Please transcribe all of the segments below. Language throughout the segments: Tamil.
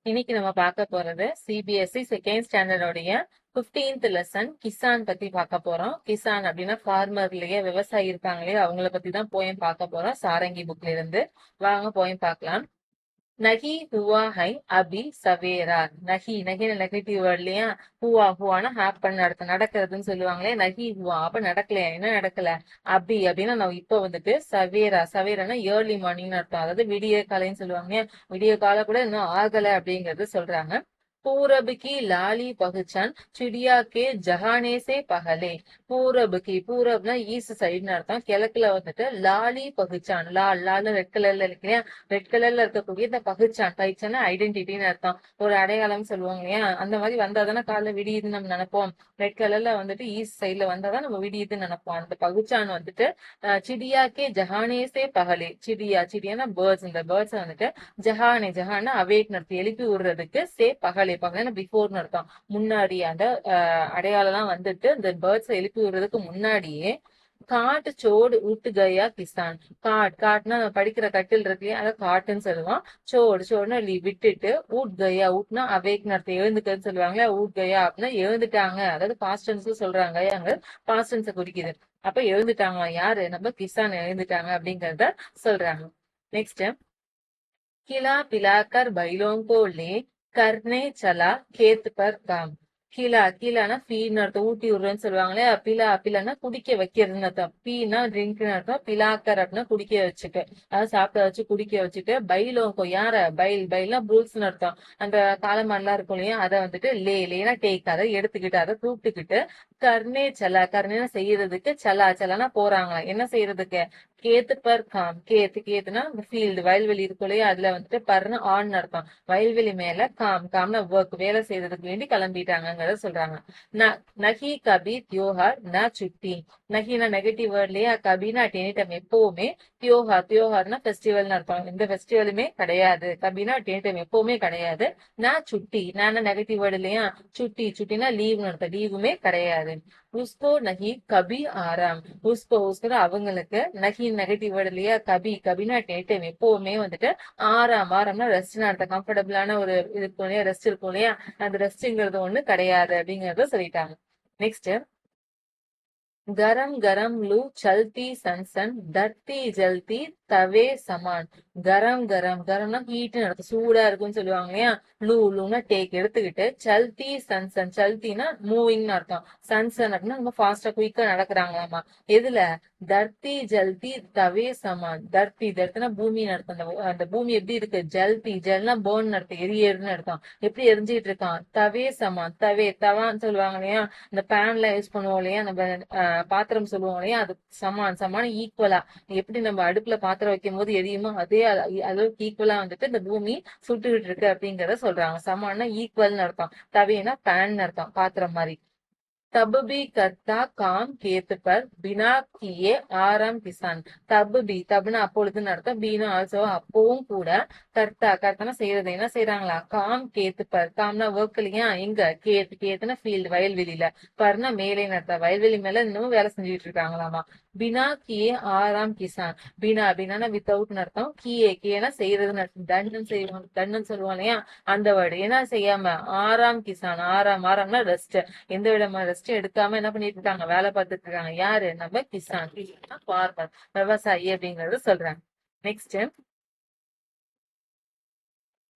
இன்னைக்கு நம்ம பார்க்க போறது சிபிஎஸ்இ செகண்ட் ஸ்டாண்டர்டோடைய 15th லெசன் கிசான் பத்தி பார்க்க போறோம். கிசான் அப்படின்னா ஃபார்மர்லயே விவசாயி இருப்பாங்க இல்லையா, அவங்கள பத்தி தான் போயம் பார்க்க போறோம். சாரங்கி புக்ல இருந்து வாங்க போயம் பார்க்கலாம். நகி ஹுவா ஹை அபி சவேரா. நகி நகி நெகட்டிவ் வேர்ட் இல்லையா. ஹுவானா ஹேப்பன் நடக்கிறதுன்னு சொல்லுவாங்களே. நகி ஹுவா அப்ப நடக்கலையா, என்ன நடக்கல. அபி அப்படின்னா நம்ம இப்ப வந்துட்டு சவேரா சவேரானா ஏர்லி மார்னிங் அர்த்தம், அதாவது விடிய காலைன்னு சொல்லுவாங்க. விடிய காலை கூட இன்னும் ஆகல அப்படிங்கறது சொல்றாங்க. பூரப் கி லாலி பகுச்சான் சிடியா கே ஜஹானே சே பகலே. பூரப்னா ஈஸ்ட் சைடுன்னு அர்த்தம். கிழக்குல வந்துட்டு லாலி பகுச்சான், லால் ரெட் கலர்ல இருக்கு இல்லையா. ரெட் கலர்ல இருக்கக்கூடிய இந்த பகுச்சான் ஐடென்டிட்டின்னு அர்த்தம், ஒரு அடையாளம் சொல்லுவாங்க இல்லையா. அந்த மாதிரி வந்தாதானே காலைல விடியுதுன்னு நம்ம நினைப்போம். ரெட் கலர்ல வந்துட்டு ஈஸ்ட் சைட்ல வந்தாதான் நம்ம விடியுதுன்னு நினைப்போம். அந்த பகுச்சான் வந்துட்டு சிடியா கே ஜஹானே சே பகலே. சிடியானா பேர்ட்ஸ். இந்த பேர்ட்ஸ் வந்துட்டு ஜஹானா அவேக் நடத்தி எழுப்பி விடுறதுக்கு, சே பகலே பகலே பிஃபோர்னு அர்த்தம், முன்னாடி. அந்த அடையாளம் வந்துட்டு இந்த பேர்ட்ஸ் எழுப்பி விடுறதுக்கு முன்னாடியே காட்டு சோடு ஊட்டு கயா கிசான். காட்னா நம்ம படிக்கிற கட்டில் இருக்கு, அதை காட்டுன்னு சொல்லுவோம். சோடுனா விட்டுட்டு, ஊட் கயா ஊட்னா அவேக் நடத்தி எழுந்துக்கன்னு சொல்லுவாங்களே. ஊட் கயா அப்படின்னா எழுந்துட்டாங்க, அதாவது பாஸ்ட் டென்ஸ் சொல்றாங்க, அங்க பாஸ்ட் டென்ஸை குறிக்குது. அப்ப எழுந்துட்டாங்க யாரு, நம்ம கிசான் எழுந்துட்டாங்க அப்படிங்கறத சொல்றாங்க. நெக்ஸ்ட், खिला पिलाकर बैलों को ले करने चला खेत पर काम. கிலானா ஃபீட்னு அர்த்தம், ஊட்டி விடுறேன்னு சொல்லுவாங்க இல்லையா. பிலானா குடிக்க வைக்கிறதுன்னு அர்த்தம். பீனா ட்ரிங்க்னு அர்த்தம். பிலாக்கர் அப்படின்னா குடிக்க வச்சுட்டு, அதாவது சாப்பிட வச்சு குடிக்க வச்சுட்டு. பைலோங்கோ யார, பைல்னா புல்ஸ்னு அர்த்தம். அந்த காலமாடெல்லாம் இருக்கும் இல்லையா, அதை வந்துட்டு லேனா டேக், அதை எடுத்துக்கிட்டு, அதை கூப்பிட்டுக்கிட்டு. கர்னேனா செய்யறதுக்கு, சலானா போறாங்க, என்ன செய்யறதுக்கு. கேத்து பர் காம். கேத்துனா ஃபீல்டு வயல்வெளி இருக்கும் இல்லையா, அதுல வந்துட்டு பர்னு ஆன் அர்த்தம். வயல்வெளி மேல காம்னா ஒர்க், வேலை செய்யறதுக்கு வேண்டி கிளம்பிட்டாங்கிறத சொல்றாங்க. நகி கபி தியோஹார் ந சுட்டி. நகினா நெகட்டிவ் வேர்ட் இல்லையா. கபினா அட் எனி டைம் எப்பவுமே. தியோஹார்னா ஃபெஸ்டிவல்னு அர்த்தம். இந்த ஃபெஸ்டிவலுமே கிடையாது. கபினா அட் எனி டைம் எப்பவுமே கிடையாது. நான் சுட்டி, நான் நெகட்டிவ் வேர்டு இல்லையா. சுட்டினா லீவ்னு அர்த்தம், லீவுமே கிடையாது. உஸ்கோ நகி கபி ஆராம். உஸ்கோ அவங்களுக்கு, நகி நெகட்டிவ் வேர்டு இல்லையா. கபினா அட் எனி டைம் எப்பவுமே வந்துட்டு. ஆராம்னா ரெஸ்ட்னு அர்த்தம், கம்ஃபர்டபுளான ஒரு இது இருக்கும் இல்லையா, ரெஸ்ட் இருக்கும் இல்லையா. அந்த ரெஸ்ட்ங்கிறது ஒண்ணு கிடையாது அப்படிங்கறத சொல்லிட்டாங்க. நெக்ஸ்ட், गरम गरम लू चलती सनसन धरती जलती तवे समान. கரம்னா ஹீட்னு அர்த்தம், சூடா இருக்குன்னு சொல்லுவாங்க இல்லையா. லூனா டேக் எடுத்துக்கிட்டு, சல்தி சன்சன், சல்தினா மூவிங்னு அர்த்தம். சன்சன் அப்படின்னா ரொம்ப ஃபாஸ்டா குயிக்கா நடக்கிறாங்களாமா. எதுல, தர்த்தி ஜல்தி தவே சமான். தர்த்தினா பூமின்னு அர்த்தம். அந்த பூமி எப்படி இருக்கு, ஜல்னா பேர்ன் அர்த்தம், எரியன்னு அர்த்தம். எப்படி எரிஞ்சுட்டு இருக்கான். தவே சமான், தவான்னு சொல்லுவாங்க இல்லையா. இந்த பேன்ல யூஸ் பண்ணுவோம் இல்லையா, நம்ம பாத்திரம் சொல்லுவோம் இல்லையா, அது சமான ஈக்குவலா. எப்படி நம்ம அடுப்புல பாத்திரம் வைக்கும் போது எரியுமோ, அதே அளவுக்கு ஈக்குவலா வந்துட்டு இந்த பூமி சுட்டுக்கிட்டு இருக்கு அப்படிங்கறத சொல்றாங்க. சமானா ஈக்குவல்னு அர்த்தம். தவேனா பேன் அர்த்தம், பாத்திரம் மாதிரி. तब भी करता काम खेत पर बिना किए ஆறாம் கிசான். தப்னா அப்பொழுதுன்னு அர்த்தம். பீனா ஆல்சோ அப்பவும் கூட. கர்த்தானா செய்யறது, என்ன செய்யறாங்களா. காம் கேத்து பர், காம்னா ஒர்க் இல்லையா. எங்க கேத்துனா ஃபீல்டு வயல்வெளியில. பர்னா மேலேன்னு அர்த்தம், வயல்வெளி மேல இன்னும் வேலை செஞ்சுட்டு இருக்காங்களாமா. பினா கியே ஆறாம் கிசான். பினா வித்தவுட்னு அர்த்தம். கியேனா செய்யறதுன்னு அர்த்தம். தன்னு சொல்லுவோம் இல்லையா, அந்த வேர்டு. என்ன செய்யாம, ஆறாம் கிசான். ஆறாம்னா ரெஸ்ட். எந்த விதமான ரெஸ்ட் எடுக்காம என்ன பண்ணிட்டு இருக்காங்க, வேலை பார்த்துட்டு இருக்காங்க. யாரு, நம்ம கிசான். ஃபார்மர், விவசாயி அப்படிங்கறது சொல்றாங்க. நெக்ஸ்ட்,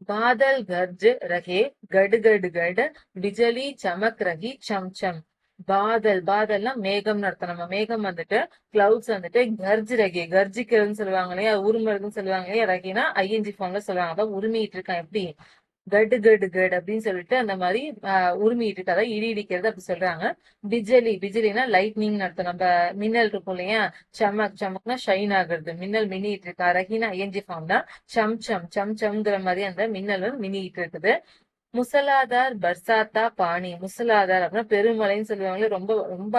बादल गरज रहे गड गड गड बिजली चमक रही चम चम. பாதல்னா மேகம்னு அர்த்தம். நம்ம மேகம் வந்துட்டு கிளவுட்ஸ் வந்துட்டு கர்ஜிக்கிறதுன்னு சொல்லுவாங்க இல்லையா, உருமுறதுன்னு சொல்லுவாங்க இல்லையா. ரகினா ஐஎன்ஜி ஃபார்ம்ல சொல்லுவாங்க. அப்ப உரிமையிட்டு இருக்கான் எப்படி, கடு கடு கடு அப்படின்னு சொல்லிட்டு அந்த மாதிரி உரிமையிட்டு இருக்கு, அதாவது இடி இடிக்கிறது அப்படி சொல்றாங்க. பிஜிலினா லைட்னிங் அர்த்தம். நம்ம மின்னல் இருக்கும் இல்லையா. சமக்னா ஷைன் ஆகுறது, மின்னல் மின்னிட்டு இருக்கா. ரஹினா ஐஎன்ஜி ஃபார்ம் தான். சம்ங்கிற மாதிரி அந்த மின்னல் மின்னிட்டு இருக்குது. முசலாதார் பர்சாத்தா பாணி. முசலாதார் அப்படின்னா பெருமழைன்னு சொல்லுவாங்களே, ரொம்ப ரொம்ப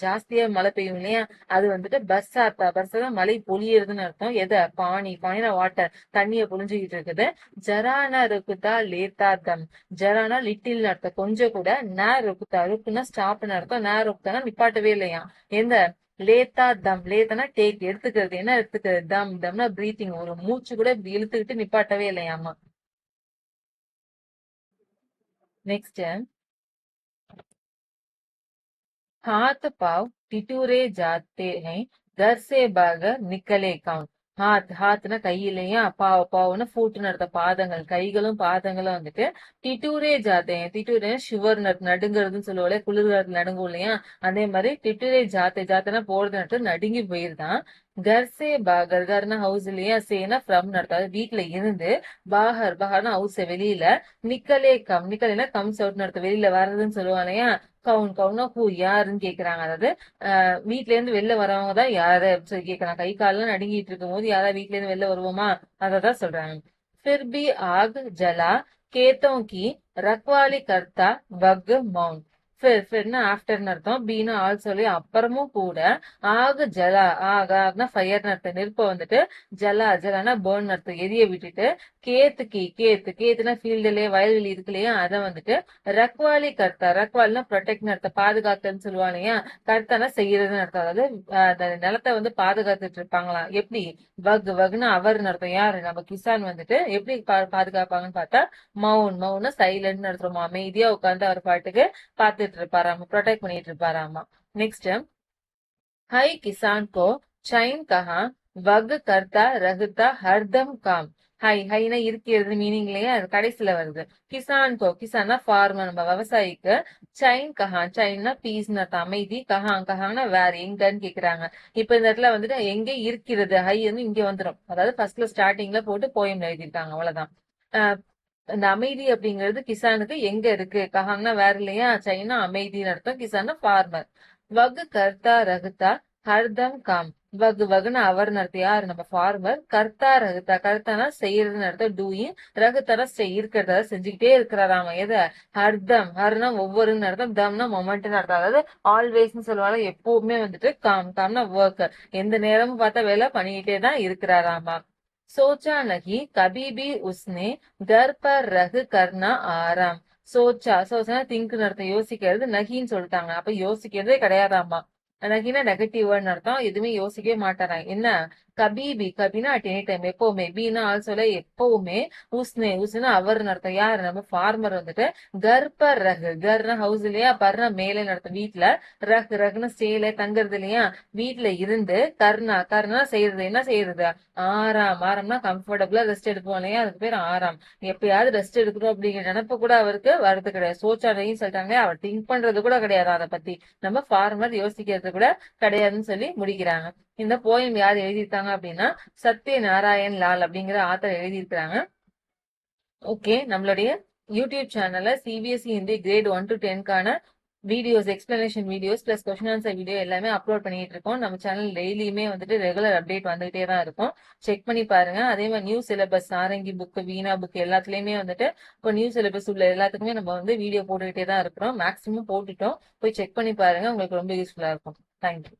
ஜாஸ்தியா மழை பெய்யும் இல்லையா, அது வந்துட்டு பர்சாத்தா மழை பொழியறதுன்னு அர்த்தம். பாணினா வாட்டர், தண்ணிய பொழிஞ்சுக்கிட்டு இருக்குது. ஜரானா இருக்குதா லேத்தா தம். ஜரானா லிட்டில் அர்த்தம், கொஞ்சம் கூட. ருக்குனா ஸ்டாப்னு அர்த்தம். ருக்குதானா நிப்பாட்டவே இல்லையா. எந்த, லேத்தனா டேக் எடுத்துக்கிறது, என்ன எடுத்துக்கிறது. தம்னா பிரீத்திங், ஒரு மூச்சு கூட இப்படி இழுத்துக்கிட்டு நிப்பாட்டவே இல்லையாமா. नेक्स्ट है हाथ पाव टिटूरे जाते हैं घर से बाहर निकले कौन ஹாத்னா கை இல்லையா பாவுனா ஃபுட்னு அர்த்தம் பாதங்கள் கைகளும் பாதங்களும் வந்துட்டு டிட்டூரே ஜாத்தே டிட்டூரே ஷிவர் நடுங்கிறதுன்னு சொல்லுவோம்ல குளிர்காலத்துல நடுங்கும் இல்லையா அதே மாதிரி டிட்டூரே ஜாத்தேனா போறது நட்டு நடுங்கி போயிருதான் கர்சே கர்னா ஹவுஸ் இல்லையா சேனா ஃப்ரம் நடத்தாது வீட்டுல இருந்து பஹர்னா ஹவுஸ் வெளியில நிக்கலேனா கம்ஸ் அவுட் நடத்த வெளியில வர்றதுன்னு சொல்லுவாங்க இல்லையா கவுன்னா ஹூ யாருன்னு கேக்குறாங்க அதாவது வீட்ல இருந்து வெளில வரவங்க தான் யாரு அப்படின்னு சொல்லி கேக்குறாங்க கை கால்லாம் நடுங்கிட்டு இருக்கும் போது யாரா வீட்ல இருந்து வெளில வருவோமா அததான் சொல்றாங்க फिर भी आग जला खेतों की रखवाली करता वग मौन फिरना ஆஃப்டர்னு அர்த்தம் பீனா ஆல் சொல்லி அப்புறமும் கூட ஆகுனா ஃபயர்னு அர்த்தம் நெருப்ப வந்துட்டு ஜலானா பேர்ன் அர்த்தம் எரிய விட்டுட்டு கேத்துனா ஃபீல்டுலயே வயல்வெளி இருக்கு இல்லையா அதை வந்துட்டு ரக்வாலினா ப்ரொடெக்ட்னு அர்த்தம் பாதுகாக்கன்னு சொல்லுவாங்க இல்லையா கர்த்தானா செய்யறதுன்னு அர்த்தம் அதாவது அந்த நிலத்தை வந்து பாதுகாத்துட்டு இருப்பாங்களாம் எப்படி வக்னா அவர்னு அர்த்தம் யாரு நம்ம கிசான் வந்துட்டு எப்படி பாதுகாப்பாங்கன்னு பார்த்தா மவுன்னா சைலண்ட் அர்த்தம் அமைதியா உட்காந்து அவர் பாட்டுக்கு பாத்துட்டு இருப்பாராமா ப்ரொடெக்ட் பண்ணிட்டு இருப்பாராமா नेक्स्ट हाई किसान को चैन कहा वग करता रहता हरदम काम ஹைனா இருக்கிறது மீனிங் இல்லையா அது கடைசியில வருது கிசான்னா ஃபார்மர் நம்ம விவசாயிக்கு சைன்னா பீஸ்னு அமைதி கஹான்னா வேற எங்கன்னு கேக்குறாங்க இப்ப இந்த இடத்துல வந்துட்டு எங்க இருக்கிறது ஹை வந்து இங்க வந்துடும் அதாவது ஃபர்ஸ்ட்ல ஸ்டார்டிங்ல போட்டு போயம் எழுதியிருக்காங்க அவ்வளவுதான் இந்த அமைதி அப்படிங்கிறது கிசானுக்கு எங்க இருக்கு கஹான்னா வேற இல்லையா சைனா அமைதின்னு அர்த்தம் கிசான்னா ஃபார்மர் வகு கர்த்தா ரகுத்தா ஹர்தம் காம் வகுன்னு அவர்னு அர்த்தம் யாரு நம்ம ஃபார்மர் கர்த்தானா செய்யறதுன்னு அர்த்தம் டூயிங் ரகுத்தானா இருக்கிறத செஞ்சுக்கிட்டே இருக்கிறாராம எதை ஹர்னா ஒவ்வொருன்னு அர்த்தம் தம்னா மொமெண்ட்னு அர்த்தம் அதாவது ஆல்வேஸ்ன்னு சொல்லுவாங்க எப்பவுமே வந்துட்டு காம்னா ஒர்க் எந்த நேரமும் பார்த்தா வேலை பண்ணிக்கிட்டே தான் இருக்கிறாராமா सोचा नहीं कभी भी उसने घर पर रह करना आराम சோச்சா திங்க்னு அர்த்தம் யோசிக்கிறது நகின்னு சொல்லிட்டாங்க அப்ப யோசிக்கிறதே கிடையாதாமா நகினா நெகட்டிவ் அர்த்தம் எதுவுமே யோசிக்கவே மாட்டாராங்க என்ன கபினா அட் எனி டைம் எப்பவுமே பீனா ஆல்சோல எப்பவுமே உஸ்னா அவர்னு அர்த்தம் யாரு நம்ம ஃபார்மர் வந்துட்டு கர்னா ஹவுஸ் இல்லையா பர்னா மேலே அர்த்தம் வீட்டுல ரகுன்னு ஸ்டேல தங்குறது இல்லையா வீட்டுல இருந்து கர்னா செய்யறது என்ன செய்யறது ஆறாம்னா கம்ஃபர்டபுளா ரெஸ்ட் எடுப்போம் இல்லையா அதுக்கு பேர் ஆறாம் எப்பயாவது ரெஸ்ட் எடுக்கணும் அப்படிங்கிற நினைப்பு கூட அவருக்கு வரது கிடையாது சோச்சாரையும் சொல்லிட்டாங்க அவர் திங்க் பண்றது கூட கிடையாது அதை பத்தி நம்ம ஃபார்மர் யோசிக்கிறது கூட கிடையாதுன்னு சொல்லி முடிக்கிறாங்க இந்த போயம் யார் எழுதியிருக்காங்க அப்படின்னா சத்ய நாராயண் லால் அப்படிங்கிற ஆத்தர் எழுதியிருக்கிறாங்க ஓகே நம்மளுடைய யூடியூப் சேனல்ல சிபிஎஸ்இ ஹிந்தி கிரேட் 1 to 10க்கான videos explanation videos plus question answer video எல்லாமே அப்லோட் பண்ணிட்டு இருக்கோம் நம்ம சேனல் டெய்லியுமே வந்துட்டு ரெகுலர் அப்டேட் வந்துகிட்டே தான் இருக்கும் செக் பண்ணி பாருங்க அதே மாதிரி நியூ சிலபஸ் சாரங்கி புக் வீணா புக் எல்லாத்துலயுமே வந்துட்டு இப்போ நியூ சிலபஸ் உள்ள எல்லாத்துக்குமே நம்ம வந்து வீடியோ போட்டுக்கிட்டே தான் இருக்கிறோம் மேக்ஸிமம் போட்டுட்டோம் போய் செக் பண்ணி பாருங்க உங்களுக்கு ரொம்ப யூஸ்ஃபுல்லா இருக்கும் தேங்க்யூ